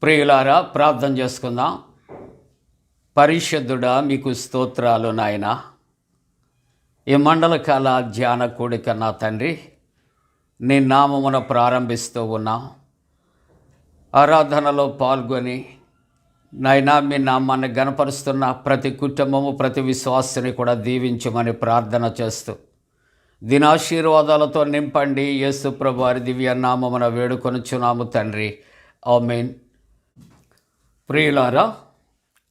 ప్రియులారా, ప్రార్థన చేసుకుందాం. పరిశుద్ధుడా, మీకు స్తోత్రాలు నాయన. ఈ మండలకాల ధ్యాన కూడిక నా తండ్రి, నీ నామమున ప్రారంభిస్తూ ఉన్నాం. ఆరాధనలో పాల్గొని నాయనా మీ నామాన్ని గణపరుస్తున్న ప్రతి కుటుంబము, ప్రతి విశ్వాసిని కూడా దీవించమని ప్రార్థన చేస్తూ దినాశీర్వాదాలతో నింపండి. యేసు ప్రభు వారి దివ్య నామమున వేడుకొనుచున్నాము తండ్రి, ఆమేన్. ప్రియులారా,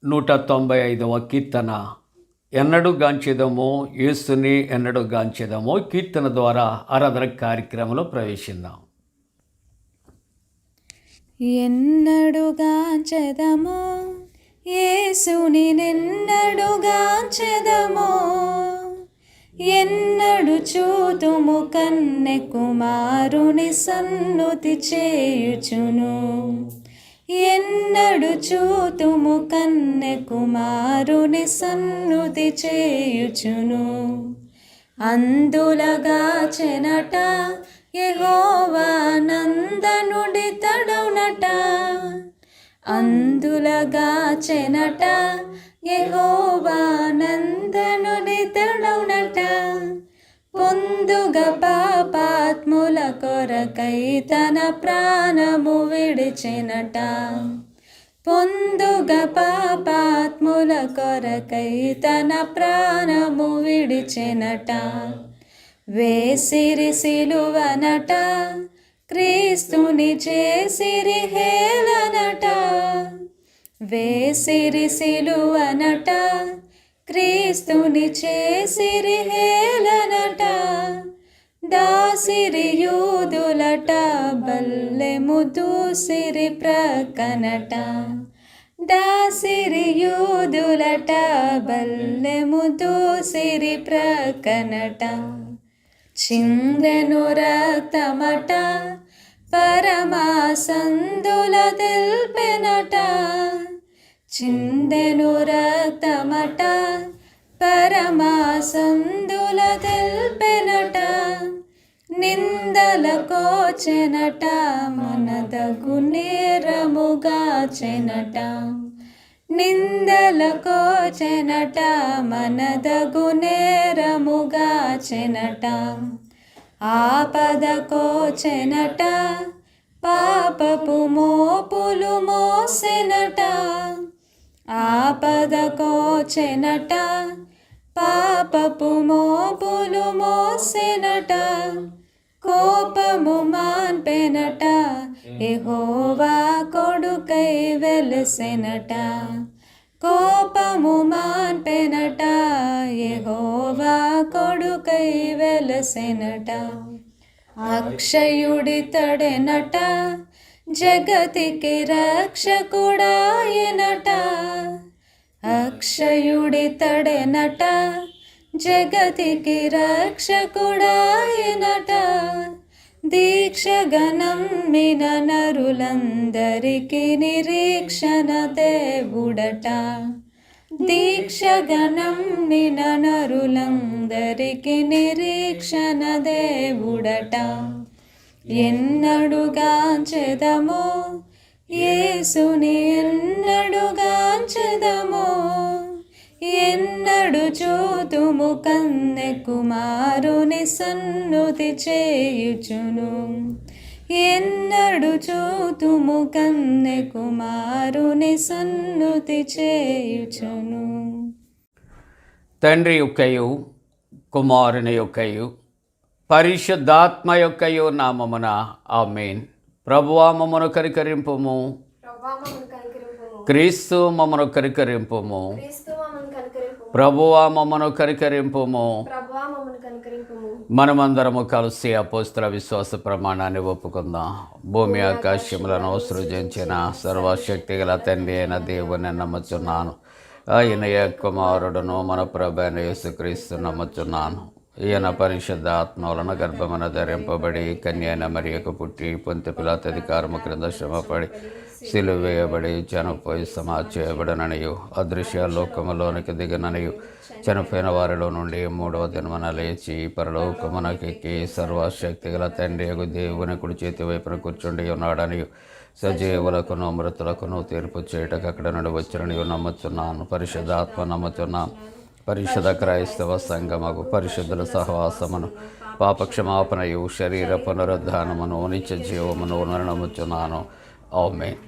195వ కీర్తన, ఎన్నడు గాంచెదమో యేసుని ఎన్నడు గాంచెదమో కీర్తన ద్వారా ఆరాధన కార్యక్రమంలో ప్రవేశిద్దాం. ఎన్నడు గాంచెదమో యేసుని నెన్నడు గాంచెదమో, ఎన్నడు చూతుము కన్నె కుమారుని సన్నుతి చేయుచును. ఎన్నడు చూతుము కన్నె కుమారుని సన్నుతి చేయుచును. అందులగాచెనట యెహోవా నందనుడి తడునట. అందులగాచెనట యెహోవా నందనుడి తడునట. పొందుగా పాపాత్ముల కొరకై తన ప్రాణము విడిచెనట. పొందుగా పాపాత్ముల కొరకై తన ప్రాణము విడిచెనట. వేసిరి సిలువనట, క్రీస్తుని చేసిరి హేళనట. వేసిరి సిలువనట, క్రీస్తుని చేసిరి హేళనట. దాసిరి యూదులట, బల్లెము దూసిరి ప్రకనట. దాసిరి యూదులట, బల్లెము దూసిరి ప్రకనట. చిందెను రక్తమట, పరమాసందుల తెల్పెనట. చిందెను రక్తమట, పరమాసందుల తెల్పెనట. నిందల కోచెనట, మనదగు నేరముగాచెనట. నిందల కోచెనట, మనదగు నేరముగాచెనట. ఆపద కోచెనట, పాపపు మోపులు మోసెనట. ఆపద కోచెనట, పాపపు మోపులు మోసెనట. కోపము మాన్పెనట, యెహోవా కొడుకై వెలసెనట. కోపము మాన్పెనట, యెహోవా కొడుకై వెలసెనట. అక్షయుడితడెనట, జగతికి రక్షకుడాయెనట. అక్షయుడితడెనట, జగతికి రక్షకుడాయెనట. దీక్షగణం మిన నరులందరికి నిరీక్షణ దేవుడట. దీక్షగణం మిన నరులందరికి నిరీక్షణ దేవుడట. ఎన్నడు గాంచెదమో యేసుని ఎన్నడు గాంచెదమో, ఎన్నడు చూతుము కన్నె కుమారుని సన్నుతి చేయుచును. ఎన్నడు చూతుము కన్నె కుమారుని సన్నుతి చేయుచును. తండ్రి యొక్కయు కుమారుని యొక్కయు పరిశుద్ధాత్మ యొక్కయు నామమున ఆమేన్. ప్రభువా మమ్మను కరికరింపుము, క్రీస్తు మమ్మను కరికరింపుము. ప్రభువా మమ్మను కరికరింపుము. మనమందరము కలిసి అపోస్తల విశ్వాస ప్రమాణాన్ని ఒప్పుకుందాం. భూమి ఆకాశములను సృజించిన సర్వశక్తి గల తండ్రి అయిన దేవుని నమ్ముచున్నాను. ఆయన కుమారుడును మన ప్రభు అయిన యేసుక్రీస్తు నమ్ముచున్నాను. ఈయన పరిశుద్ధ ఆత్మ వలన గర్భమున ధరింపబడి కన్యైన మరియకు పుట్టి పొంతి పిలాతు అధికారము క్రింద శ్రమపడి సిలువ వేయబడి చనిపోయి సమాధి చేయబడననియు అదృశ్య లోకములోనికి దిగననియు చనిపోయిన వారిలో నుండి మూడవ దినమున లేచి పరలోకమునకెక్కి సర్వశక్తి గల తండ్రి దేవుని కుడి చేతి వైపున కూర్చుండి ఉన్నాడని సజీవులకును మృతులకును తీర్పు చేయటకు అక్కడ నుండి వచ్చిన నీవు నమ్ముతున్నాను. పరిశుద్ధాత్మ నమ్ముతున్నాను. పరిశుద్ధ క్రైస్తవ సంగమకు పరిశుద్ధుల సహవాసమును పాపక్షమాపణయు శరీర పునరుద్ధానమును నిత్య జీవమును నమ్ముతున్నాను. ఆమేన్.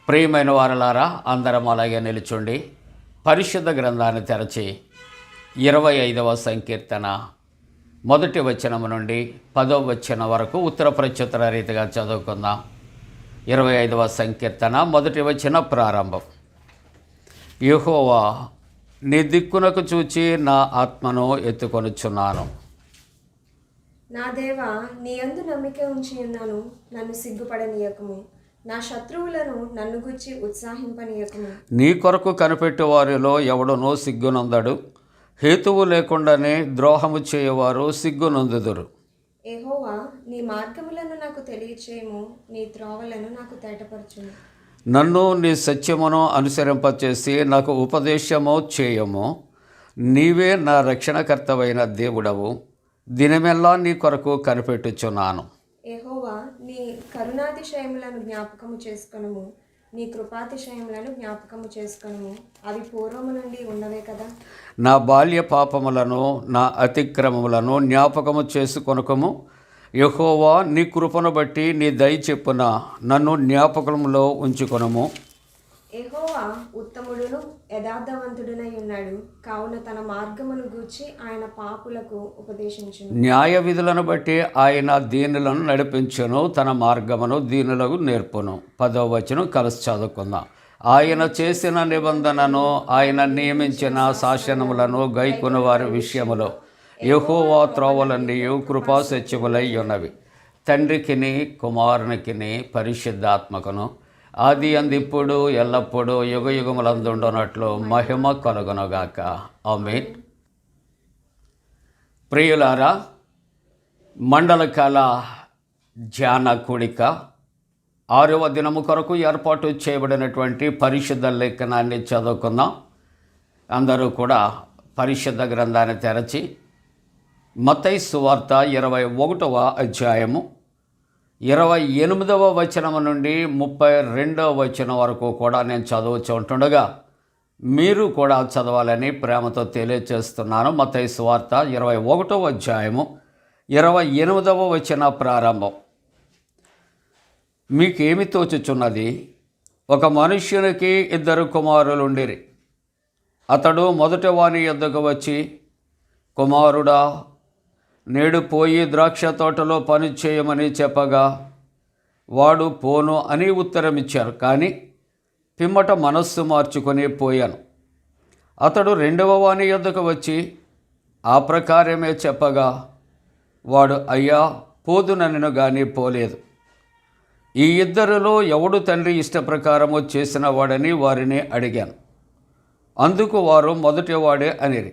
ప్రియమైన వారలారా, అందరం అలాగే నిలుచుండి పరిశుద్ధ గ్రంథాన్ని తెరచి 25వ సంకీర్తన 1వ వచనము నుండి 10వ వచనం వరకు ఉత్తర ప్రత్యుత్తర రీతిగా చదువుకుందాం. 25వ సంకీర్తన 1వ వచనం ప్రారంభం. యెహోవా, నీ దిక్కునకు చూచి నా ఆత్మను ఎత్తుకొనుచున్నాను. నా దేవా, నీ యందు నమ్మిక ఉంచి ఉన్నాను. నన్ను సిగ్గుపడనీయకము. నా శత్రువులను నన్ను గుచ్చి ఉత్సాహింపనీయకము. నీ కొరకు కనిపెట్టు వారిలో ఎవడునూ సిగ్గునందడు. హేతువు లేకుండానే ద్రోహము చేయవారు సిగ్గునందుదురు. యెహోవా, నీ మార్గములను నాకు తెలియచేయము. నీ త్రోవలను నాకు తేటపరచుము. నన్ను నీ సత్యమును అనుసరింపచేసి నాకు ఉపదేశము చేయము. నీవే నా రక్షణకర్తవైన దేవుడవు. దినమెల్లా నీ కొరకు కనిపెట్టుచున్నాను. యెహోవా, నీ కరుణాతిశయములను జ్ఞాపకము చేసుకొనుము. నీ కృపాతిశయములను జ్ఞాపకము చేసుకొనుము. అవి పూర్వము నుండి ఉన్నవే కదా. నా బాల్య పాపములను నా అతిక్రమములను జ్ఞాపకము చేసుకొనకము. యెహోవా, నీ కృపను బట్టి నీ దయ చెప్పున నన్ను జ్ఞాపకంలో ఉంచుకొనుము. యెహోవా ఉత్తముడును యథార్థవంతుడునై ఉన్నాడు. కావున తన మార్గమును గూర్చి ఆయన పాపులకు ఉపదేశించును. న్యాయ విధులను బట్టి ఆయన దీనులను నడిపించును. తన మార్గమును దీనులకు నేర్పును. 10వ వచనం కలిసి చదువుకుందాం. ఆయన చేసిన నిబంధనను, ఆయన నియమించిన శాసనములను గైకొను వారి విషయములో యెహోవా త్రోవలన్నీ కృపా సత్యములై ఉన్నవి. తండ్రికిని కుమారునికిని పరిశుద్ధాత్మకును ఆది అందిప్పుడు ఎల్లప్పుడూ యుగ యుగములందుండునట్లు మహిమ కలుగునుగాక. ఆమేన్. ప్రియులారా, మండలకాల ధ్యాన కూడిక 6వ దినము కొరకు ఏర్పాటు చేయబడినటువంటి పరిశుద్ధ లేఖనాన్ని చదువుకుందాం. అందరూ కూడా పరిశుద్ధ గ్రంథాన్ని తెరచి మత్తయి సువార్త 21వ అధ్యాయము 28వ వచనం నుండి 32వ వచనం వరకు కూడా నేను చదువుతుండగా మీరు కూడా చదవాలని ప్రేమతో తెలియచేస్తున్నాను. మత్తయి సువార్త 21వ అధ్యాయము 28వ వచన ప్రారంభం. మీకేమి తోచుచున్నది? ఒక మనుష్యునికి 2 కుమారులుండిరి. అతడు మొదటి వాని యొద్దకు వచ్చి, కుమారుడా, నేడు పోయి ద్రాక్ష తోటలో పని చేయమని చెప్పగా వాడు పోను అని ఉత్తరమిచ్చారు. కానీ పిమ్మట మనస్సు మార్చుకొని పోయాను. అతడు 2వ వాని యొద్దకు వచ్చి ఆ ప్రకారమే చెప్పగా వాడు, అయ్యా, పోదునను కానీ పోలేదు. ఈ ఇద్దరిలో ఎవడు తండ్రి ఇష్టప్రకారము చేసిన వాడని వారిని అడిగాను. అందుకు వారు మొదటివాడే అనిరి.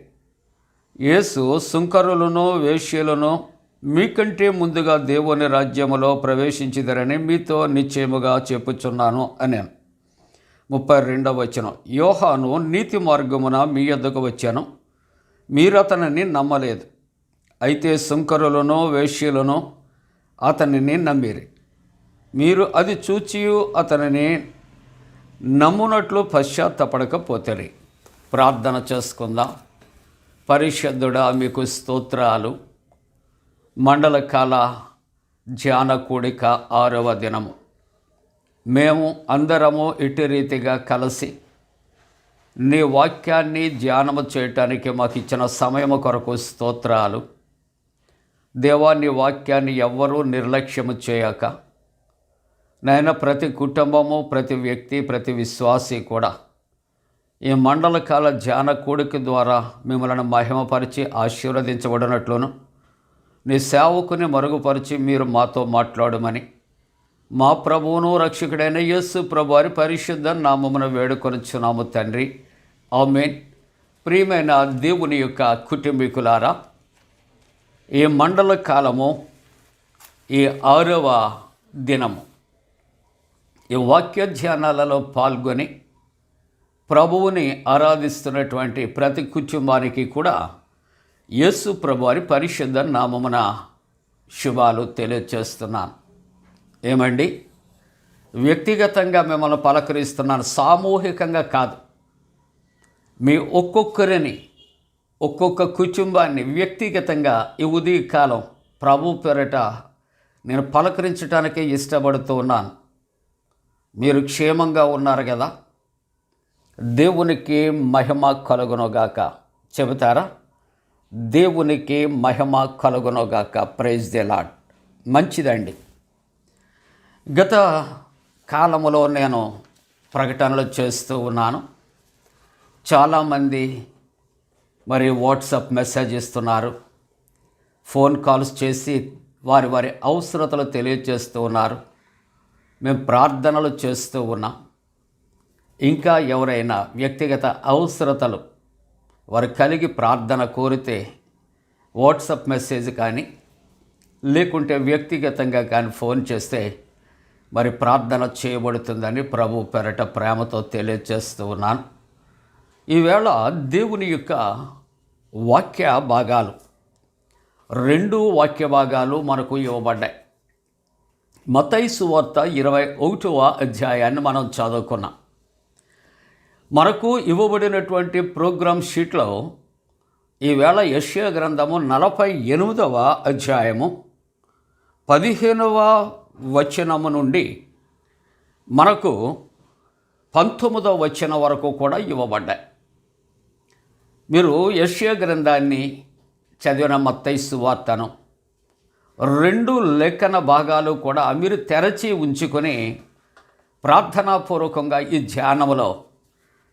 యేసు, సుంకరులను వేశ్యలను మీకంటే ముందుగా దేవుని రాజ్యములో ప్రవేశించిదరని మీతో నిశ్చయముగా చెప్పుచున్నాను అన్నాను. 32వ వచనం. యోహాను నీతి మార్గమున మీ యొద్దకు వచ్చాను, మీరు అతనిని నమ్మలేదు. అయితే సుంకరులను వేశ్యలను అతనిని నమ్మిరి. మీరు అది చూచియు అతనిని నమ్మునట్లు పశ్చాత్తపడకపోతే. ప్రార్థన చేసుకుందాం. పరిశుద్ధుడా, మీకు స్తోత్రాలు. మండలకాల ధ్యాన కూడిక 6వ దినము. మేము అందరము ఇటు రీతిగా కలిసి నీ వాక్యాన్ని ధ్యానము చేయటానికి మాకు ఇచ్చిన సమయము కొరకు స్తోత్రాలు. దేవా, నీ వాక్యాన్ని ఎవ్వరూ నిర్లక్ష్యము చేయక నాయన, ప్రతి కుటుంబము, ప్రతి వ్యక్తి, ప్రతి విశ్వాసి కూడా ఈ మండలకాల ధ్యాన కూడిక ద్వారా మిమ్మల్ని మహిమపరిచి ఆశీర్వదించబడినట్లును నీ సేవకుని మరుగుపరిచి మీరు మాతో మాట్లాడమని మా ప్రభువును రక్షకుడైన యేసు ప్రభు వారి పరిశుద్ధ నామమున వేడుకొనుచున్నాము తండ్రి. ఆమేన్. ప్రియమైన దేవుని యొక్క కుటుంబీకులారా, ఈ మండల కాలము ఈ 6వ దినము ఈ వాక్య ధ్యానాలలో పాల్గొని ప్రభువుని ఆరాధిస్తున్నటువంటి ప్రతి కుటుంబానికి కూడా యేసు ప్రభువారి పరిశుద్ధ నామమున శుభాలు తెలియచేస్తున్నాను. ఏమండి, వ్యక్తిగతంగా మిమ్మల్ని పలకరిస్తున్నాను, సామూహికంగా కాదు. మీ ఒక్కొక్కరిని, ఒక్కొక్క కుటుంబాన్ని వ్యక్తిగతంగా ఈ ఉదయకాలం ప్రభు పేరట నేను పలకరించడానికే ఇష్టపడుతూ ఉన్నాను. మీరు క్షేమంగా ఉన్నారు కదా? దేవునికి మహిమ కలుగునుగాక. చెబుతారా? దేవునికి మహిమ కలుగునుగాక. Praise the lord. మంచిదండి. గత కాలములో నేను ప్రకటనలు చేస్తూ ఉన్నాను. చాలామంది మరి వాట్సాప్ మెసేజ్ ఇస్తున్నారు, ఫోన్ కాల్స్ చేసి వారి వారి అవసరతలు తెలియజేస్తూ ఉన్నారు. మేము ప్రార్థనలు చేస్తూ ఉన్నాం. ఇంకా ఎవరైనా వ్యక్తిగత అవసరతలు వారు కలిగి ప్రార్థన కోరితే వాట్సాప్ మెసేజ్ కానీ లేకుంటే వ్యక్తిగతంగా కానీ ఫోన్ చేస్తే మరి ప్రార్థన చేయబడుతుందని ప్రభు పేరట ప్రేమతో తెలియజేస్తూ ఉన్నాను. ఈవేళ దేవుని యొక్క వాక్య భాగాలు, 2 వాక్య భాగాలు మనకు ఇవ్వబడ్డాయి. మత్తయి సువార్త 21వ అధ్యాయాన్ని మనం చదువుకున్నాం. మనకు ఇవ్వబడినటువంటి ప్రోగ్రామ్ షీట్లో ఈవేళ యెషయా గ్రంథము 48వ అధ్యాయము 15వ వచనము నుండి మనకు 19వ వచనం వరకు కూడా ఇవ్వబడ్డాయి. మీరు యెషయా గ్రంథాన్ని చదివిన మత్తయి సువార్తను 2 లేఖన భాగాలు కూడా మీరు తెరచి ఉంచుకొని ప్రార్థనాపూర్వకంగా ఈ ధ్యానములో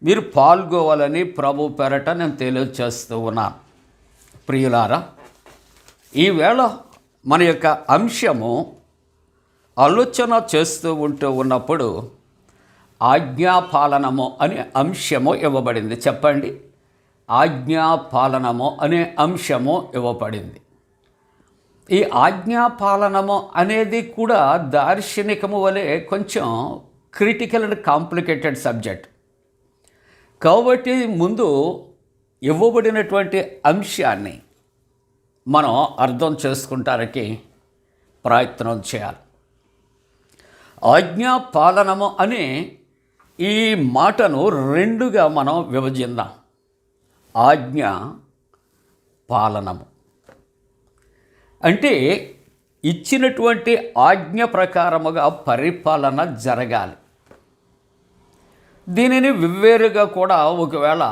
మీరు పాల్గొవాలని ప్రభు పేరట నేను తెలియజేస్తూ ఉన్నాను. ప్రియులారా, ఈవేళ మన యొక్క అంశము ఆలోచన చేస్తూ ఉన్నప్పుడు ఆజ్ఞాపాలనము అనే అంశము ఇవ్వబడింది. చెప్పండి, ఆజ్ఞాపాలనము అనే అంశము ఇవ్వబడింది. ఈ ఆజ్ఞాపాలనము అనేది కూడా దార్శనికము వలె కొంచెం క్రిటికల్ అండ్ కాంప్లికేటెడ్ సబ్జెక్ట్. కాబట్టి ముందు ఇవ్వబడినటువంటి అంశాన్ని మనం అర్థం చేసుకుంటానికి ప్రయత్నం చేయాలి. ఆజ్ఞాపాలనము అనే ఈ మాటను 2గా మనం విభజిద్దాం. ఆజ్ఞ పాలనము అంటే ఇచ్చినటువంటి ఆజ్ఞ ప్రకారముగా పరిపాలన జరగాలి. దీనిని వివేరుగా కూడా ఒకవేళ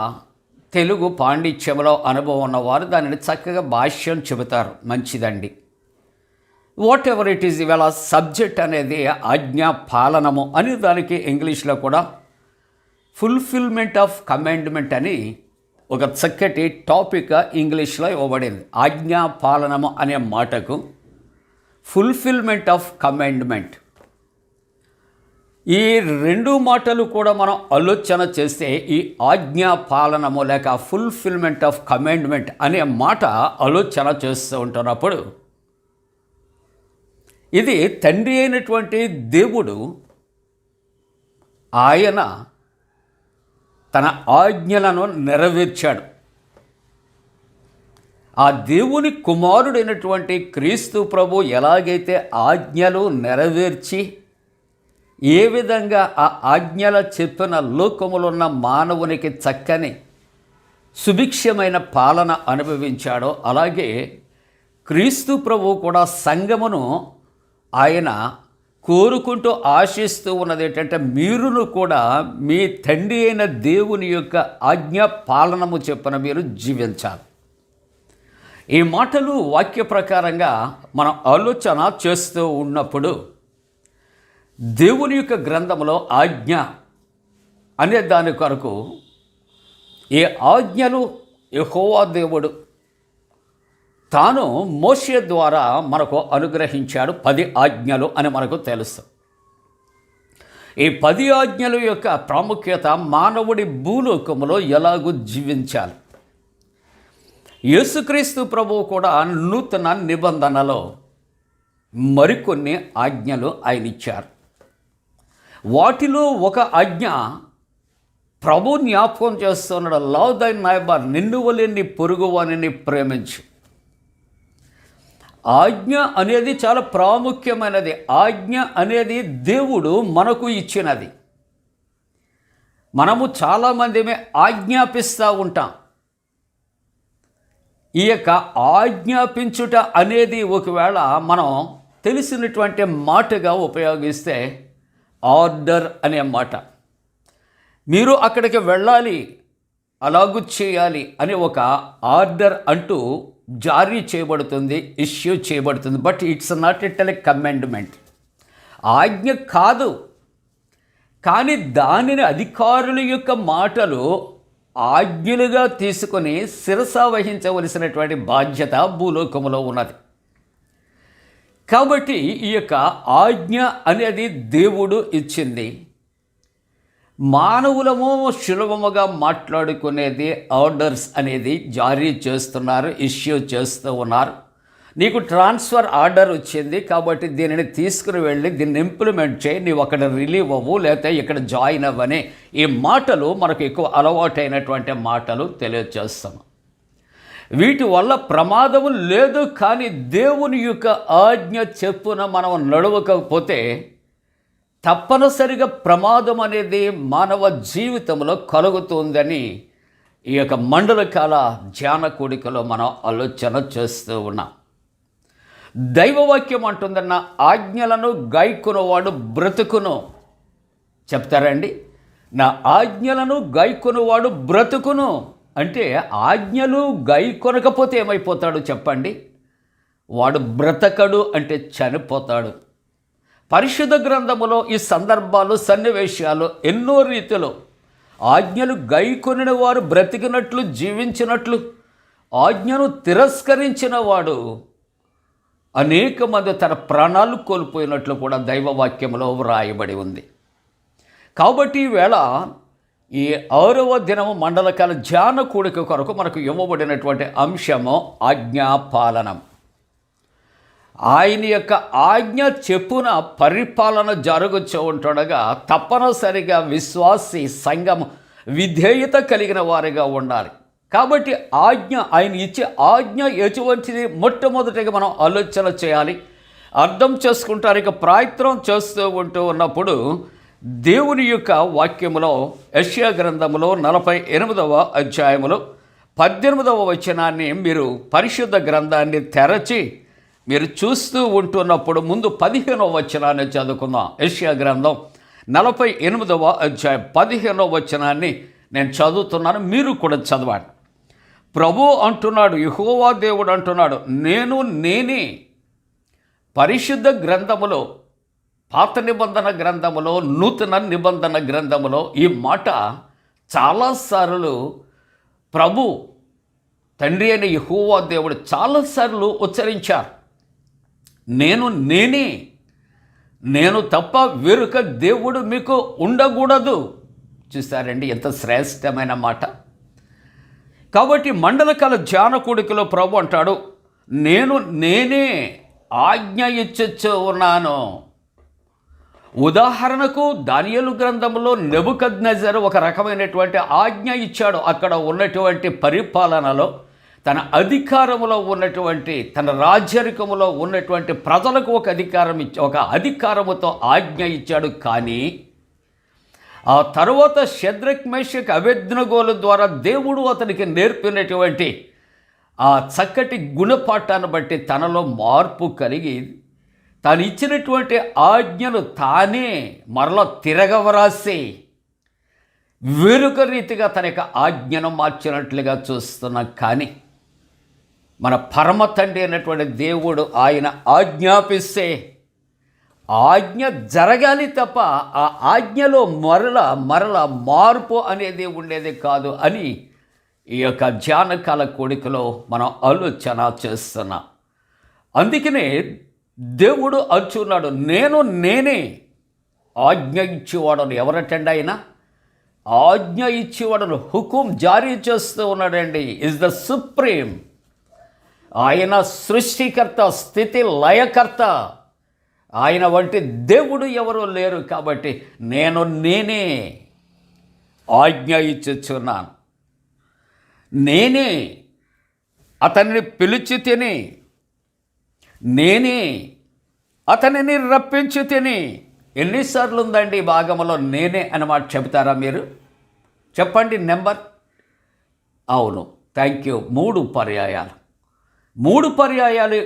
తెలుగు పాండిత్యంలో అనుభవం ఉన్నవారు దానిని చక్కగా భాష్యం చెబుతారు. మంచిదండి. వాట్ ఎవర్ ఇట్ ఈజ్, ఇవాళ సబ్జెక్ట్ అనేది ఆజ్ఞా పాలనము అని దానికి ఇంగ్లీష్లో కూడా ఫుల్ఫిల్మెంట్ ఆఫ్ కమాండ్మెంట్ అని ఒక చక్కటి టాపిక్ ఇంగ్లీష్లో ఇవ్వబడింది. ఆజ్ఞా పాలనము అనే మాటకు ఫుల్ఫిల్మెంట్ ఆఫ్ కమాండ్మెంట్. ఈ 2 మాటలు కూడా మనం ఆలోచన చేస్తే ఈ ఆజ్ఞా పాలనము లేక ఫుల్ఫిల్మెంట్ ఆఫ్ కమాండ్మెంట్ అనే మాట ఆలోచన చేస్తూ ఉంటున్నప్పుడు ఇది తండ్రి అయినటువంటి దేవుడు ఆయన తన ఆజ్ఞలను నెరవేర్చాడు. ఆ దేవుని కుమారుడైనటువంటి క్రీస్తు ప్రభు ఎలాగైతే ఆజ్ఞలు నెరవేర్చి ఏ విధంగా ఆ ఆజ్ఞల చెప్పిన లోకములో ఉన్న మానవునికి చక్కని సుభిక్షమైన పాలన అనుభవించాడో అలాగే క్రీస్తు ప్రభు కూడా సంఘమును ఆయన కోరుకుంటూ ఆశిస్తూ ఉన్నది ఏంటంటే మీరును కూడా మీ తండ్రి అయిన దేవుని యొక్క ఆజ్ఞా పాలనము చెప్పిన మీరు జీవించాలి. ఈ మాటలు వాక్య ప్రకారంగా మనం ఆలోచన చేస్తూ ఉన్నప్పుడు దేవుని యొక్క గ్రంథంలో ఆజ్ఞ అనే దాని కొరకు ఈ ఆజ్ఞలు యెహోవా దేవుడు తాను మోషే ద్వారా మనకు అనుగ్రహించాడు. 10 ఆజ్ఞలు అని మనకు తెలుసు. ఈ 10 ఆజ్ఞల యొక్క ప్రాముఖ్యత మానవుడి భూలోకములో ఎలాగూ జీవించాలి. యేసుక్రీస్తు ప్రభువు కూడా నూతన నిబంధనలో మరికొన్ని ఆజ్ఞలు ఆయన ఇచ్చారు. వాటిలో ఒక ఆజ్ఞ ప్రభు జ్ఞాపకం చేస్తున్నాడు. లవ్ దై నైబర్, నిన్ను వలె నీ పొరుగువానిని ప్రేమించు. ఆజ్ఞ అనేది చాలా ప్రాముఖ్యమైనది. ఆజ్ఞ అనేది దేవుడు మనకు ఇచ్చినది. మనము చాలామందిమే ఆజ్ఞాపిస్తూ ఉంటాం. ఈ యొక్క ఆజ్ఞాపించుట అనేది ఒకవేళ మనం తెలిసినటువంటి మాటగా ఉపయోగిస్తే ఆర్డర్ అనే మాట. మీరు అక్కడికి వెళ్ళాలి, అలాగూ చేయాలి అని ఒక ఆర్డర్ అంటూ జారీ చేయబడుతుంది, ఇష్యూ చేయబడుతుంది. But it's not a commandment. ఆజ్ఞ కాదు, కానీ దానిని అధికారుల యొక్క మాటలు ఆజ్ఞలుగా తీసుకొని శిరస వహించవలసినటువంటి బాధ్యత భూలోకములో ఉన్నది. కాబట్టి ఈ యొక్క ఆజ్ఞ అనేది దేవుడు ఇచ్చింది. మానవులము సులభముగా మాట్లాడుకునేది ఆర్డర్స్ అనేది జారీ చేస్తున్నారు, ఇష్యూ చేస్తూ ఉన్నారు. నీకు ట్రాన్స్ఫర్ ఆర్డర్ వచ్చింది కాబట్టి దీనిని తీసుకుని వెళ్ళి దీన్ని ఇంప్లిమెంట్ చేయి, నీవు అక్కడ రిలీవ్ అవ్వు, లేకపోతే ఇక్కడ జాయిన్ అవ్వని ఈ మాటలు మనకు ఎక్కువ అలవాటైనటువంటి మాటలు తెలియజేస్తాము. వీటి వల్ల ప్రమాదము లేదు, కానీ దేవుని యొక్క ఆజ్ఞ చెప్పున మనం నడవకపోతే తప్పనిసరిగా ప్రమాదం అనేది మానవ జీవితంలో కలుగుతుందని ఈ యొక్క మండలకాల ధ్యాన కూడికలో మనం ఆలోచన చేస్తూ ఉన్నాం. దైవవాక్యం అంటుందన్న ఆజ్ఞలను గాయకునవాడు బ్రతుకును. చెప్తారండి, నా ఆజ్ఞలను గాయకునవాడు బ్రతుకును అంటే ఆజ్ఞలు గాయకొనకపోతే ఏమైపోతాడు చెప్పండి? వాడు బ్రతకడు, అంటే చనిపోతాడు. పరిశుద్ధ గ్రంథములో ఈ సందర్భాలు, సన్నివేశాలు ఎన్నో రీతిలో ఆజ్ఞలు గైకొనిన వారు బ్రతికినట్లు, జీవించినట్లు, ఆజ్ఞను తిరస్కరించిన వాడు అనేక మంది తన ప్రాణాలు కోల్పోయినట్లు కూడా దైవవాక్యంలో వ్రాయబడి ఉంది. కాబట్టి ఈవేళ ఈ 6వ దినము మండలకాల ధ్యాన కూడిక కొరకు మనకు ఇవ్వబడినటువంటి అంశము ఆజ్ఞాపాలనం. ఆయన యొక్క ఆజ్ఞ చెప్పున పరిపాలన జరుగుతూ ఉంటుండగా తప్పనిసరిగా విశ్వాసి సంఘం విధేయత కలిగిన వారిగా ఉండాలి. కాబట్టి ఆజ్ఞ, ఆయన ఇచ్చే ఆజ్ఞ ఎటువంటిది మొట్టమొదటిగా మనం ఆలోచన చేయాలి, అర్థం చేసుకుంటానికి ప్రయత్నం చేస్తూ ఉన్నప్పుడు దేవుని యొక్క వాక్యములో యెషయా గ్రంథములో 48వ అధ్యాయములో 18వ వచనాన్ని మీరు పరిశుద్ధ గ్రంథాన్ని తెరచి మీరు చూస్తూ ఉంటున్నప్పుడు ముందు 15వ వచనాన్ని చదువుకుందాం. యెషయా గ్రంథం 48వ అధ్యాయం 15వ వచనాన్ని నేను చదువుతున్నాను, మీరు కూడా చదవండి. ప్రభు అంటున్నాడు, యెహోవా దేవుడు అంటున్నాడు, నేనే పరిశుద్ధ గ్రంథములో, పాత నిబంధన గ్రంథములో, నూతన నిబంధన గ్రంథములో ఈ మాట చాలాసార్లు ప్రభు తండ్రి అయిన యెహోవా దేవుడు చాలాసార్లు ఉచ్చరించారు. నేను తప్ప వేరొక దేవుడు మీకు ఉండకూడదు. చూసారండి ఎంత శ్రేష్టమైన మాట. కాబట్టి మండలకాల ధ్యాన కూడికలో ప్రభు అంటాడు, నేనే ఆజ్ఞ ఇచ్చొచ్చు ఉన్నాను. ఉదాహరణకు దానియేలు గ్రంథంలో నెబుకద్నెజరు ఒక రకమైనటువంటి ఆజ్ఞ ఇచ్చాడు. అక్కడ ఉన్నటువంటి పరిపాలనలో, తన అధికారములో ఉన్నటువంటి, తన రాజ్యరికములో ఉన్నటువంటి ప్రజలకు ఒక అధికారముతో ఆజ్ఞ ఇచ్చాడు. కానీ ఆ తరువాత షద్రక్ మేషక్ అబేద్నెగోల ద్వారా దేవుడు అతనికి నేర్పినటువంటి ఆ చక్కటి గుణపాఠాన్ని బట్టి తనలో మార్పు కలిగి తాను ఇచ్చినటువంటి ఆజ్ఞను తానే మరలా తిరగవరాసి వేరొక రీతిగా తన యొక్క ఆజ్ఞను మార్చినట్లుగా చూస్తున్నాం. కానీ మన పరమ తండ్రి అయినటువంటి దేవుడు ఆయన ఆజ్ఞాపిస్తే ఆజ్ఞ జరగాలి తప్ప ఆ ఆజ్ఞలో మరల మార్పు అనేది ఉండేది కాదు అని ఈ యొక్క ధ్యానకాల కూడికలో మనం ఆలోచన చేస్తున్నాం. అందుకనే దేవుడు అంటున్నాడు, నేనే ఆజ్ఞ ఇచ్చేవాడను. ఎవరటండి ఆయన? ఆజ్ఞ ఇచ్చేవాడను, హుకుం జారీ చేస్తూ ఉన్నాడండి. Is the supreme. ఆయన సృష్టికర్త, స్థితి లయకర్త. ఆయన వంటి దేవుడు ఎవరూ లేరు. కాబట్టి నేనే ఆజ్ఞ ఇచ్చుచున్నాను. నేనే అతన్ని పిలిచి తిని నేనే అతనిని రప్పించి తిని. ఎన్నిసార్లు ఉందండి ఈ భాగంలో నేనే అన్నమాట చెబుతారా మీరు? చెప్పండి నెంబర్. అవును, థ్యాంక్ యూ. 3 పర్యాయాలు. 3 పర్యాయాలు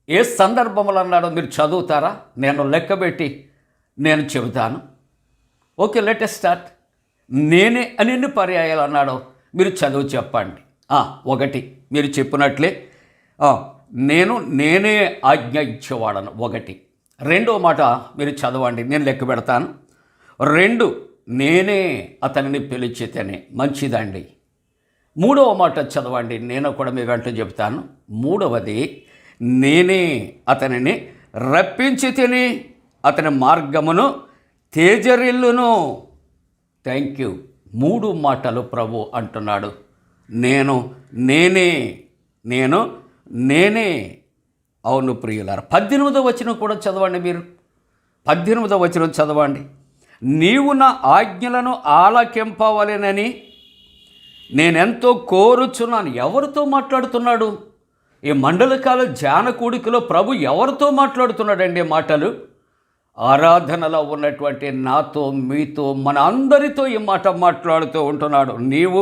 ఏ సందర్భంలో అన్నాడో మీరు చదువుతారా? నేను లెక్కబెట్టి నేను చెబుతాను. Okay, let us start. నేనే అని ఎన్ని పర్యాయాలు అన్నాడో మీరు చదువు చెప్పండి. 1 మీరు చెప్పినట్లే నేనే ఆజ్ఞ ఇచ్చేవాడను. 1. రెండో మాట మీరు చదవండి, నేను లెక్క పెడతాను. 2 నేనే అతనిని పిలిచితేనే. మంచిదండి. 3వ మాట చదవండి, నేను కూడా మీ వెంట చెప్తాను. 3వది నేనే అతనిని రప్పించి తిని అతని మార్గమును తేజరిల్లును. Thank you. 3 మాటలు ప్రభు అంటున్నాడు. నేనే. అవును ప్రియులారా, 18వ వచనం కూడా చదవండి మీరు. 18వ వచనం చదవండి. నీవు నా ఆజ్ఞలను ఆలకింపవలెనని నేనెంతో కోరుచున్నాను. ఎవరితో మాట్లాడుతున్నాడు? ఈ మండలకాల ధ్యాన కూడికలో ప్రభు ఎవరితో మాట్లాడుతున్నాడండి మాటలు? ఆరాధనలో ఉన్నటువంటి నాతో, మీతో, మన అందరితో ఈ మాట మాట్లాడుతూ ఉంటున్నాడు. నీవు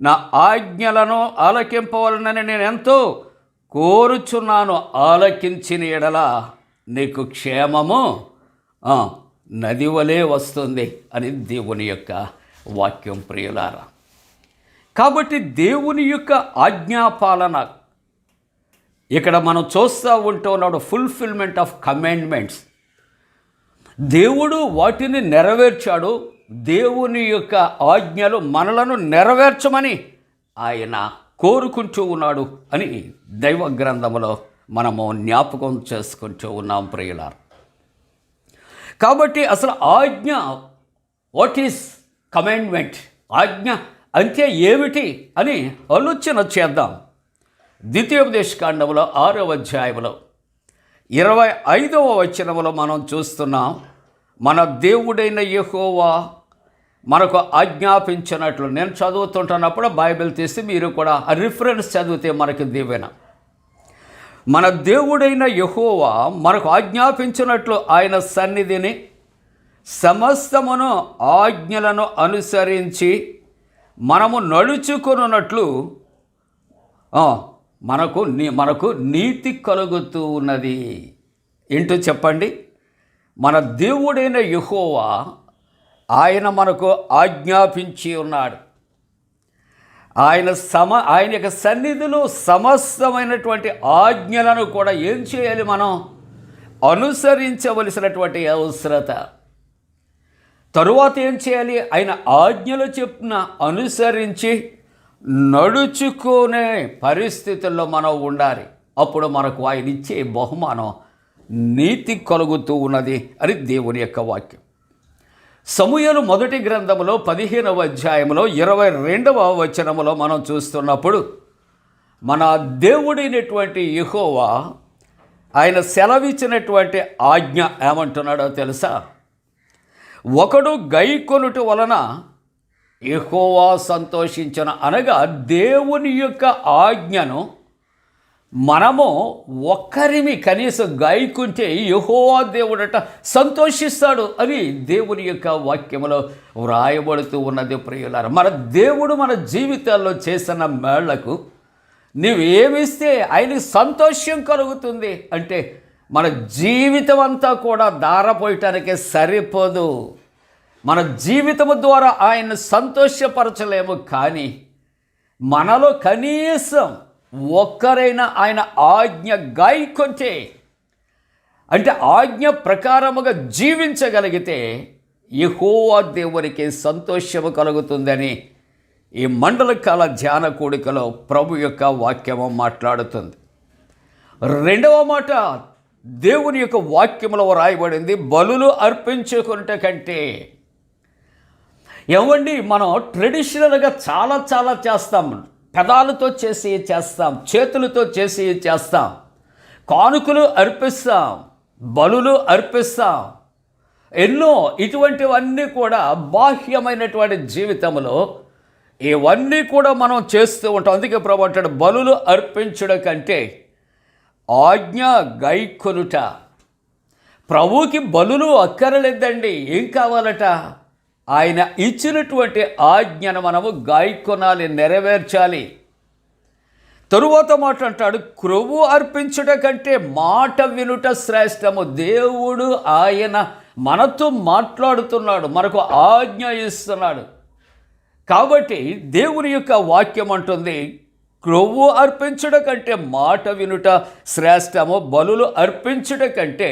నా ఆజ్ఞలను ఆలకింపవలనని నేను ఎంతో కోరుచున్నాను. ఆలకించిన ఎడల నీకు క్షేమము నది వలె వస్తుంది అని దేవుని యొక్క వాక్యం ప్రియులారా. కాబట్టి దేవుని యొక్క ఆజ్ఞాపాలన ఇక్కడ మనం చూస్తూ ఉంటున్నాడు. Fulfilment of commandments. దేవుడు వాటిని నెరవేర్చాడు. దేవుని యొక్క ఆజ్ఞలు మనలను నెరవేర్చమని ఆయన కోరుకుంటూ ఉన్నాడు అని దైవ గ్రంథంలో మనము జ్ఞాపకం చేసుకుంటూ ఉన్నాం ప్రియులారా. కాబట్టి అసలు ఆజ్ఞ, వాట్ ఈస్ కమాండ్మెంట్? ఆజ్ఞ అంటే ఏమిటి అని ఆలోచన చేద్దాం. ద్వితీయోపదేశకాండంలో 6వ అధ్యాయంలో 25వ వచనంలో మనం చూస్తున్నాం. మన దేవుడైన యెహోవా మనకు ఆజ్ఞాపించినట్లు. నేను చదువుతుంటున్నప్పుడు బైబిల్ తీసి మీరు కూడా ఆ రిఫరెన్స్ చదివితే మనకి దీవెన. మన దేవుడైన యెహోవా మనకు ఆజ్ఞాపించినట్లు ఆయన సన్నిధిని సమస్తమును ఆజ్ఞలను అనుసరించి మనము నడుచుకొనున్నట్లు మనకు నీతి కలుగుతూ ఉన్నది. ఏంటో చెప్పండి. మన దేవుడైన యెహోవా ఆయన మనకు ఆజ్ఞాపించి ఉన్నాడు. ఆయన యొక్క సన్నిధిలో సమస్తమైనటువంటి ఆజ్ఞలను కూడా ఏం చేయాలి? మనం అనుసరించవలసినటువంటి అవసరత. తరువాత ఏం చేయాలి? ఆయన ఆజ్ఞలు చెప్పిన అనుసరించి నడుచుకునే పరిస్థితుల్లో మనం ఉండాలి. అప్పుడు మనకు ఆయన ఇచ్చే బహుమానం నీతి కలుగుతూ ఉన్నది అని దేవుని యొక్క వాక్యం. సమూయేలు మొదటి గ్రంథంలో 15వ అధ్యాయంలో 22వ వచనములో మనం చూస్తున్నప్పుడు మన దేవుడైనటువంటి యెహోవా ఆయన సెలవిచ్చినటువంటి ఆజ్ఞ ఏమంటున్నాడో తెలుసా? ఒకడు గైకొనుట వలన యెహోవా సంతోషించిన, అనగా దేవుని యొక్క ఆజ్ఞను మనము ఒక్కరిమి కనీసం గాయకుంటే యెహోవా దేవుడట సంతోషిస్తాడు అని దేవుని యొక్క వాక్యములో వ్రాయబడుతూ ఉన్నది ప్రియులారా. మన దేవుడు మన జీవితాల్లో చేసిన మేళ్లకు నువ్వేమిస్తే ఆయనకి సంతోషం కలుగుతుంది అంటే మన జీవితం అంతా కూడా ధారపోయటానికి సరిపోదు. మన జీవితము ద్వారా ఆయన్ని సంతోషపరచలేము. కానీ మనలో కనీసం ఒక్కరైనా ఆయన ఆజ్ఞ గాయకుంటే, అంటే ఆజ్ఞ ప్రకారముగా జీవించగలిగితే యెహోవా దేవునికి సంతోషము కలుగుతుందని ఈ మండలకాల ధ్యాన కూడికలో ప్రభు యొక్క వాక్యము మాట్లాడుతుంది. రెండవ మాట దేవుని యొక్క వాక్యములో రాయబడింది, బలులు అర్పించుకున్నట కంటే. ఏమండి, మనం ట్రెడిషనల్గా చాలా చేస్తాం. పెదాలతో చేస్తాం, చేతులతో చేస్తాం, కానుకలు అర్పిస్తాం, బలులు అర్పిస్తాం. ఎన్నో ఇటువంటివన్నీ కూడా బాహ్యమైనటువంటి జీవితంలో ఇవన్నీ కూడా మనం చేస్తూ ఉంటాం. అందుకే ప్రభు అంటాడు, బలులు అర్పించడం కంటే ఆజ్ఞ గైకొనుట. ప్రభువుకి బలులు అక్కరలేదండి. ఏం కావాలట? ఆయన ఇచ్చినటువంటి ఆజ్ఞను మనము గాయకొనాలి, నెరవేర్చాలి. తరువాత మాట అంటాడు, క్రొవ్వు అర్పించుట కంటే మాట వినుట శ్రేష్టము. దేవుడు ఆయన మనతో మాట్లాడుతున్నాడు, మనకు ఆజ్ఞ ఇస్తున్నాడు. కాబట్టి దేవుని యొక్క వాక్యం అంటుంది, క్రొవ్వు అర్పించుట కంటే మాట వినుట శ్రేష్టము, బలులు అర్పించుట కంటే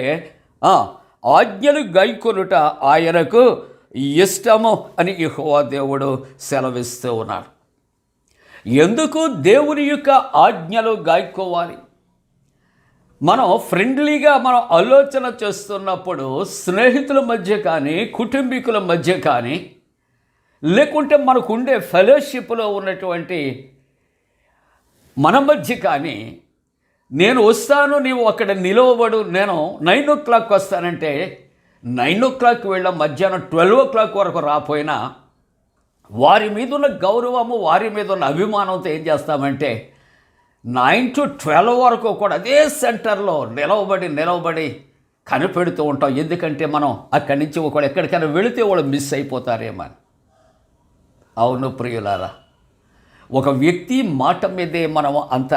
ఆజ్ఞలు గైకొనుట ఆయనకు ఇష్టము అని యెహోవా దేవుడు సెలవిస్తూ ఉన్నాడు. ఎందుకు దేవుని యొక్క ఆజ్ఞలు గాయకోవాలి? మనం ఫ్రెండ్లీగా మనం ఆలోచన చేస్తున్నప్పుడు స్నేహితుల మధ్య కానీ, కుటుంబీకుల మధ్య కానీ, లేకుంటే మనకు ఉండే ఫెలోషిప్లో ఉన్నటువంటి మన మధ్య కానీ, నేను వస్తాను, నీవు అక్కడ నిలవబడు, నేను 9 o'clock వస్తానంటే 9 o'clock వెళ్ళాం, మధ్యాహ్నం 12 o'clock వరకు రాపోయినా వారి మీద ఉన్న గౌరవము, వారి మీద ఉన్న అభిమానంతో ఏం చేస్తామంటే 9 to 12 వరకు కూడా అదే సెంటర్లో నిలవబడి కనిపెడుతూ ఉంటాం. ఎందుకంటే మనం అక్కడి నుంచి ఒకళ్ళు ఎక్కడికైనా వెళితే వాళ్ళు మిస్ అయిపోతారేమో అని. అవును ప్రియులారా, ఒక వ్యక్తి మాట మీదే మనం అంత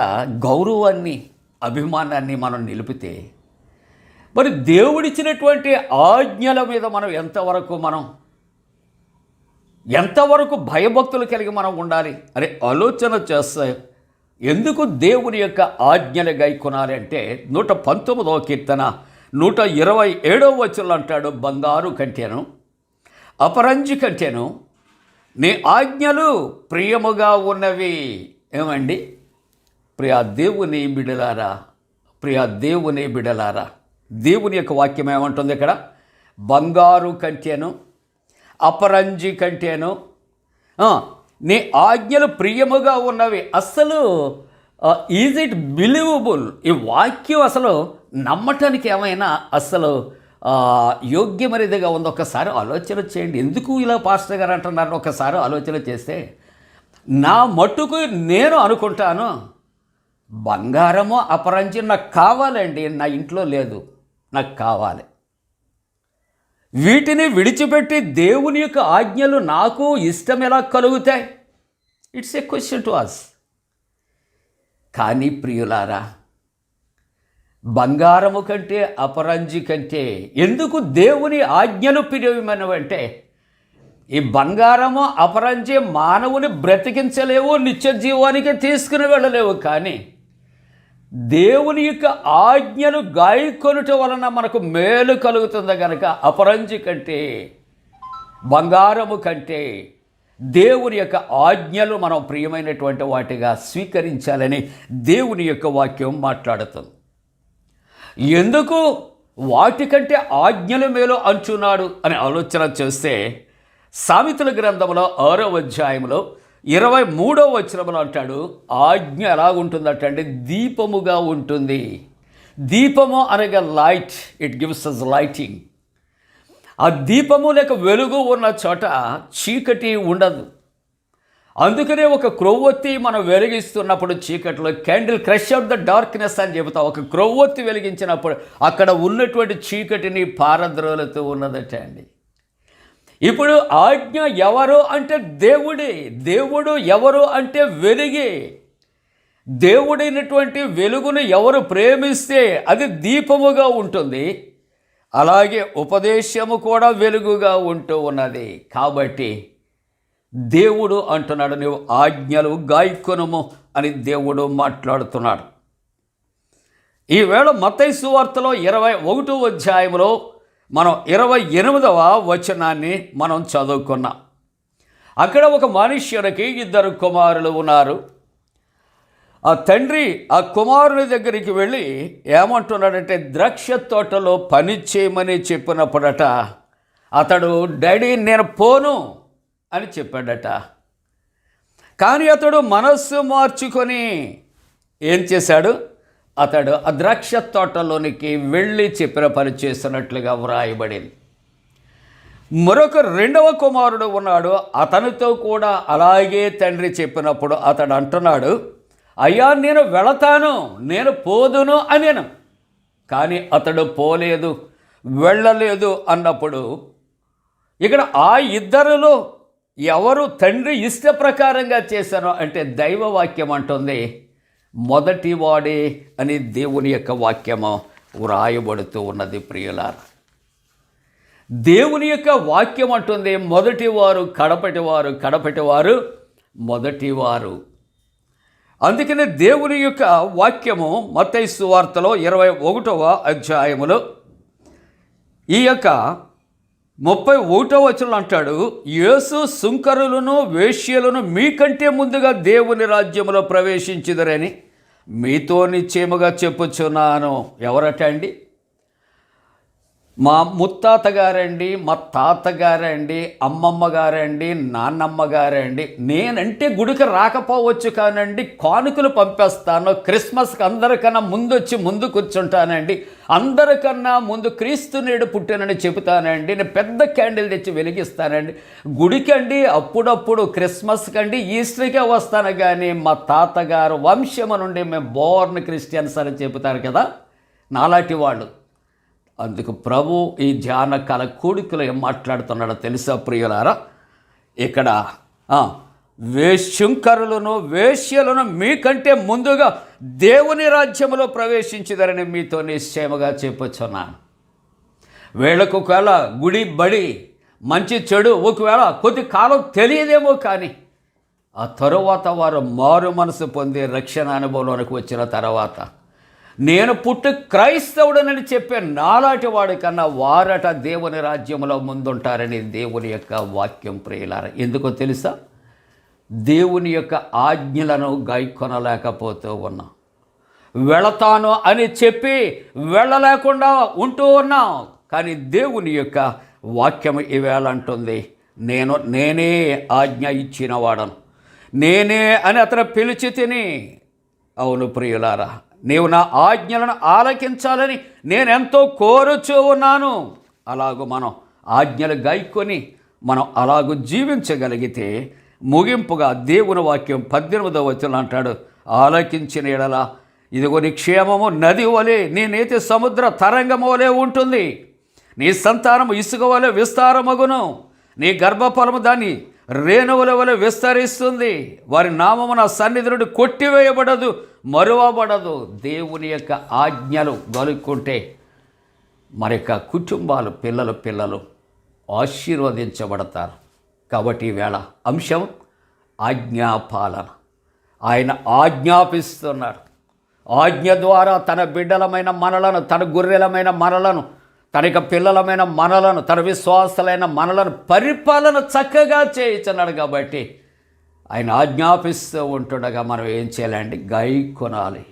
గౌరవాన్ని, అభిమానాన్ని మనం నిలిపితే, మరి దేవుడిచ్చినటువంటి ఆజ్ఞల మీద మనం ఎంతవరకు భయభక్తులు కలిగి మనం ఉండాలి అనే ఆలోచన చేస్తే, ఎందుకు దేవుని యొక్క ఆజ్ఞలు గైకొనాలి అంటే 119వ కీర్తన 127వ వచనంలో అంటాడు, బంగారు కంటేను అపరంజి కంటేను నీ ఆజ్ఞలు ప్రియముగా ఉన్నవి. ఏమండి ప్రియా దేవుని బిడలారా, దేవుని యొక్క వాక్యం ఏమంటుంది ఇక్కడ? బంగారు కంటేను అపరంజి కంటేను నీ ఆజ్ఞలు ప్రియముగా ఉన్నవి. అసలు ఈజ్ ఇట్ బిలీవబుల్? ఈ వాక్యం అసలు నమ్మటానికి ఏమైనా అసలు యోగ్యమనేదిగా ఉంది? ఒకసారి ఆలోచన చేయండి. ఎందుకు ఇలా పాస్టర్ గారు అంటున్నారు? ఒకసారి ఆలోచన చేస్తే నా మట్టుకు నేను అనుకుంటాను, బంగారము అపరంజి నాకు కావాలండి, నా ఇంట్లో లేదు, నాకు కావాలి. వీటిని విడిచిపెట్టి దేవుని యొక్క ఆజ్ఞలు నాకు ఇష్టం ఎలా కలుగుతాయి? It's a question to us. కానీ ప్రియులారా, బంగారము కంటే అపరంజి కంటే ఎందుకు దేవుని ఆజ్ఞలు ప్రియమైనవంటే, ఈ బంగారము అపరంజి మానవుని బ్రతికించలేవు, నిత్య జీవానికి తీసుకుని వెళ్ళలేవు. కానీ దేవుని యొక్క ఆజ్ఞలు గాయకొనుట వలన మనకు మేలు కలుగుతుంది కనుక అపరంజి కంటే, బంగారము కంటే దేవుని యొక్క ఆజ్ఞలు మనం ప్రియమైనటువంటి వాటిగా స్వీకరించాలని దేవుని యొక్క వాక్యం మాట్లాడుతుంది. ఎందుకు వాటికంటే ఆజ్ఞలు మేలు అంటున్నాడు అని ఆలోచన చేస్తే, సామెతల గ్రంథంలో 6వ అధ్యాయంలో 23వ వచనంలో అంటాడు, ఆజ్ఞ ఎలాగుంటుందట అంటే దీపముగా ఉంటుంది. దీపము అనగా light, it gives us lighting. ఆ దీపము లేక వెలుగు ఉన్న చోట చీకటి ఉండదు. అందుకనే ఒక క్రొవ్వొత్తి మనం వెలిగిస్తున్నప్పుడు చీకటిలో candle crush out the darkness అని చెబుతాం. ఒక క్రొవ్వొత్తి వెలిగించినప్పుడు అక్కడ ఉన్నటువంటి చీకటిని పారద్రోలుతూ ఉన్నదట అండి. ఇప్పుడు ఆజ్ఞ ఎవరు అంటే దేవుడే. దేవుడు ఎవరు అంటే వెలుగే. దేవుడైనటువంటి వెలుగును ఎవరు ప్రేమిస్తే అది దీపముగా ఉంటుంది. అలాగే ఉపదేశము కూడా వెలుగుగా ఉంటూ ఉన్నది. కాబట్టి దేవుడు అంటున్నాడు, నువ్వు ఆజ్ఞలు గాయకొనుము అని దేవుడు మాట్లాడుతున్నాడు. ఈవేళ మత్తయి సువార్తలో 21వ అధ్యాయంలో మనం 28వ వచనాన్ని మనం చదువుకున్నాం. అక్కడ ఒక మనుష్యునికి 2 కుమారులు ఉన్నారు. ఆ తండ్రి ఆ కుమారుని దగ్గరికి వెళ్ళి ఏమంటున్నాడంటే, ద్రాక్ష తోటలో పని చేయమని చెప్పినప్పుడట అతడు, డాడీ నేను పోను అని చెప్పాడట. కానీ అతడు మనస్సు మార్చుకొని ఏం చేశాడు? అతడు ఆ ద్రాక్ష తోటలోనికి వెళ్ళి చెప్పిన పని చేస్తున్నట్లుగా వ్రాయబడింది. మరొక 2వ కుమారుడు ఉన్నాడు. అతనితో కూడా అలాగే తండ్రి చెప్పినప్పుడు అతడు అంటున్నాడు, అయ్యా నేను వెళతాను, నేను పోదును అనేను. కానీ అతడు పోలేదు, వెళ్ళలేదు అన్నప్పుడు ఇక్కడ ఆ ఇద్దరిలో ఎవరు తండ్రి ఇష్ట ప్రకారంగా చేశారో అంటే దైవవాక్యం అంటుంది మొదటివాడే అని దేవుని యొక్క వాక్యము వ్రాయబడుతూ ఉన్నది. ప్రియులారా, దేవుని యొక్క వాక్యం అంటుంది మొదటివారు కడపటివారు, కడపటివారు మొదటివారు. అందుకనే దేవుని యొక్క వాక్యము మత్తయి సువార్తలో 21వ అధ్యాయములో ఈ యొక్క 31వ వచనం అంటాడు, యేసు సుంకరులను వేశ్యలను మీకంటే ముందుగా దేవుని రాజ్యములో ప్రవేశించుదురని మీతో నిశ్చయముగా చెప్పుచున్నాను. ఎవరట అండి? మా ముత్తాత గారండి, మా తాతగారండి, అమ్మమ్మ గారండి, నాన్నమ్మ గారండి. నేనంటే గుడికి రాకపోవచ్చు కానండి, కానుకలు పంపేస్తాను, క్రిస్మస్కి అందరికన్నా ముందు వచ్చి ముందు కూర్చుంటానండి, అందరికన్నా ముందు క్రీస్తు నేడు పుట్టానని చెబుతానండి, నేను పెద్ద క్యాండిల్ తెచ్చి వెలిగిస్తానండి, గుడికండి అప్పుడప్పుడు క్రిస్మస్కి అండి ఈస్టర్కే వస్తాను, కానీ మా తాతగారు వంశము నుండి మేము బోర్న్ క్రిస్టియన్స్ అని చెబుతారు కదా నాలాంటి వాళ్ళు. అందుకు ప్రభు ఈ ధ్యాన కాల కూడికలో ఏం మాట్లాడుతున్నాడో తెలుసా ప్రియులారా? ఇక్కడ శుంకరులను వేశ్యలను మీకంటే ముందుగా దేవుని రాజ్యములో ప్రవేశించుదరని మీతో నిశ్చయముగా చెప్పుచున్నాను. వీళ్ళకు ఒకవేళ గుడి బడి మంచి చెడు ఒకవేళ కొద్ది కాలం తెలియదేమో, కానీ ఆ తరువాత వారు మారు మనసు పొంది రక్షణ అనుభవంలోనికి వచ్చిన తర్వాత నేను పుట్టి క్రైస్తవుడనని చెప్పే నాలాంటి వాడి కన్నా వారట దేవుని రాజ్యంలో ముందుంటారని దేవుని యొక్క వాక్యం. ప్రియులారా, ఎందుకో తెలుసా? దేవుని యొక్క ఆజ్ఞలను గైకొనలేకపోతూ ఉన్నాం. వెళతాను అని చెప్పి వెళ్ళలేకుండా ఉంటూ ఉన్నాం. కానీ దేవుని యొక్క వాక్యం ఈవేళ అంటుంది, నేనే ఆజ్ఞ ఇచ్చిన వాడను, నేనే అని అతను పిలిచి తిని. అవును ప్రియులారా, నీవు నా ఆజ్ఞలను ఆలకించాలని నేనెంతో కోరుచూ ఉన్నాను. అలాగూ మనం ఆజ్ఞలు గైకొని మనం అలాగూ జీవించగలిగితే ముగింపుగా దేవుని వాక్యం 18వ వచనం అంటాడు, ఆలకించిన ఎడల ఇదిగో నీ క్షేమము నది వలె, నీ నీతి సముద్ర తరంగము వలె ఉంటుంది, నీ సంతానము ఇసుక వలె విస్తారమగును, నీ గర్భఫలము దాన్ని రేణువుల వలె విస్తరిస్తుంది, వారి నామము నా సన్నిధి నుండి కొట్టివేయబడదు, మరువబడదు. దేవుని యొక్క ఆజ్ఞలు గలుక్కుంటే మరి యొక్క కుటుంబాలు పిల్లలు ఆశీర్వదించబడతారు. కాబట్టి ఈవేళ అంశం ఆజ్ఞాపాలన. ఆయన ఆజ్ఞాపిస్తున్నాడు. ఆజ్ఞ ద్వారా తన బిడ్డలమైన మనలను, తన గొర్రెలమైన మనలను, తన యొక్క పిల్లలమైన మనలను, తన విశ్వాసాలైన మనలను పరిపాలన చక్కగా చేయించున్నాడు. కాబట్టి ఆయన ఆజ్ఞాపిస్తూ ఉంటుండగా మనం ఏం చేయాలండి? గైకొనాలి.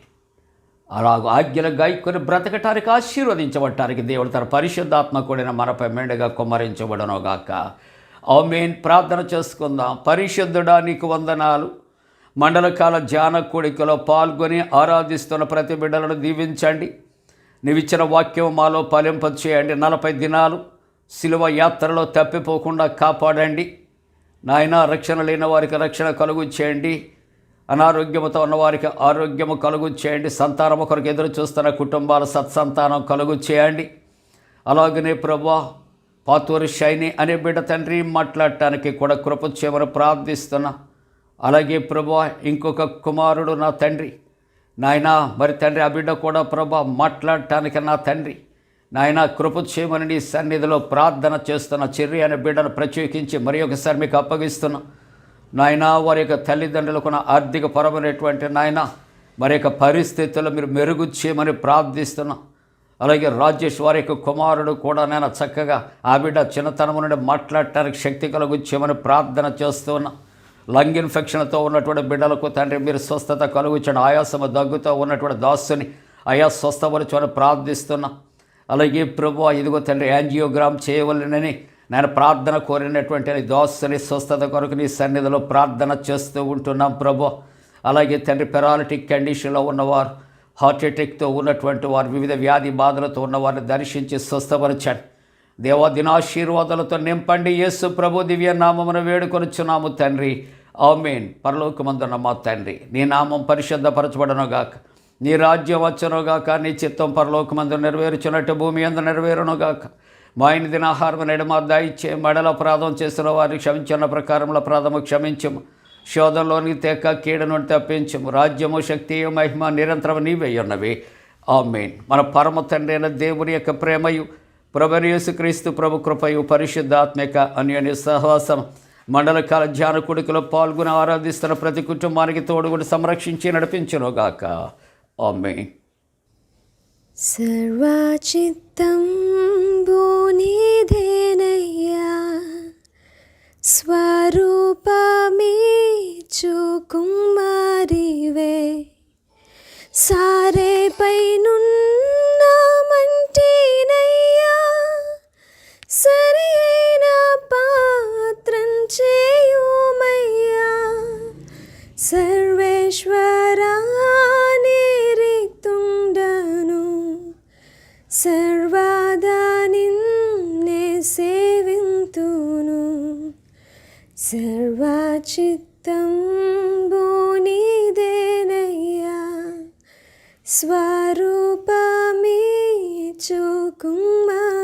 అలాగ ఆజ్ఞలు గైకొని బ్రతకటానికి, ఆశీర్వదించబడటానికి దేవుడు తన పరిశుద్ధాత్మ కూడిన మనపై మెండుగా కుమ్మరించబడనుగాక. ఆమేన్. ప్రార్థన చేసుకుందాం. పరిశుద్ధుడా నీకు వందనాలు. మండలకాల ధ్యాన కూడికలో పాల్గొని ఆరాధిస్తున్న ప్రతి బిడ్డలను దీవించండి. నీవిచ్చిన వాక్యం మాలో ఫలింపచేయండి. 40 దినాలు శిలువ యాత్రలో తప్పిపోకుండా కాపాడండి నాయన. రక్షణ లేని వారికి రక్షణ కలుగు చేయండి. అనారోగ్యముతో ఉన్నవారికి ఆరోగ్యము కలుగు చేయండి. సంతానము కొరకు ఎదురు చూస్తున్న కుటుంబాల సత్సంతానం కలుగు చేయండి. అలాగనే ప్రభువా, పాతూరి షైని అనే బిడ్డ తండ్రి మాట్లాడటానికి కూడా కృప చేయమని ప్రార్థిస్తున్నా. అలాగే ప్రభువా, ఇంకొక కుమారుడు నా తండ్రి నాయన, మరి తండ్రి ఆ బిడ్డ కూడా ప్రభా మాట్లాడటానికి నా తండ్రి నాయన కృప చేయమని నీ సన్నిధిలో ప్రార్థన చేస్తున్న చెర్రి అనే బిడ్డను ప్రత్యేకించి మరి ఒకసారి మీకు అప్పగిస్తున్నా నాయన. వారి యొక్క తల్లిదండ్రులకు ఆర్థిక పరమైనటువంటి నాయన మరి యొక్క పరిస్థితుల్లో మీరు మెరుగు చేయమని ప్రార్థిస్తున్నా. అలాగే రాజేష్ వారి యొక్క కుమారుడు కూడా నేను చక్కగా ఆ బిడ్డ చిన్నతనం నుండి మాట్లాడటానికి శక్తి కలుగు చేయమని ప్రార్థన చేస్తూ ఉన్నా. లంగ్ ఇన్ఫెక్షన్తో ఉన్నటువంటి బిడ్డలకు తండ్రి మీరు స్వస్థత కలుగుచండి. ఆయాసము దగ్గుతో ఉన్నటువంటి దాసుని ఆయా స్వస్థపరచమని ప్రార్థిస్తున్నా. అలాగే ప్రభు ఇదిగో తండ్రి యాంజియోగ్రామ్ చేయవలనని నేను ప్రార్థన కోరినటువంటి దాసుని స్వస్థత కొరకు నీ సన్నిధిలో ప్రార్థన చేస్తూ ఉంటున్నాం ప్రభు. అలాగే తండ్రి పెరాలిటిక్ కండిషన్లో ఉన్నవారు, హార్ట్ అటాక్తో ఉన్నటువంటి వారు, వివిధ వ్యాధి బాధలతో ఉన్నవారిని దర్శించి స్వస్థపరచండి. దేవా దినాశీర్వాదాలతో నింపండి. యేసు ప్రభు దివ్య నామమున వేడుకొనుచున్నాము తండ్రి. ఆమేన్. పరలోకమందున్న మా తండ్రి, నీ నామం పరిశుద్ధపరచబడనుగాక, నీ రాజ్యం వచ్చునుగాక, నీ చిత్తం పరలోకమందు నెరవేర్చున్నట్టు భూమి అందు నెరవేరునుగాక. మా ఆయన దినాహారం నేడు మా దయచే, మెడల అపరాధం చేసిన వారిని క్షమించిన ప్రకారంలో అపరాధము క్షమించము, శోధంలోనికి తెక్క కీడు నుండి తప్పించము. రాజ్యము, శక్తి, మహిమ నిరంతరం నీవే ఉన్నవి. ఆమేన్. మన పరమ తండ్రి అయిన దేవుని యొక్క ప్రేమయు, ప్రభువైన యేసుక్రీస్తు ప్రభు కృపయు, పరిశుద్ధాత్మిక అన్యోన్య సహవాసం మండలకాల ధ్యాన కొడుకులో పాల్గొని ఆరాధిస్తున్న ప్రతి కుటుంబానికి తోడుగుడి సంరక్షించి నడిపించునుగాక. ఆమేన్. సర్వచిత్తం భూనిధేనయ్యా, స్వరూపమే కుమారివే, సారేపై నున్న మంటినయ్యా, సరి అయిన పాత్రం చేయుమయ్యా. సర్వేశ్వరా నిరిక్తుండను, సర్వదా నిన్నే సేవింతును. సర్వచిత్తం స్వరూపమే కుమారి.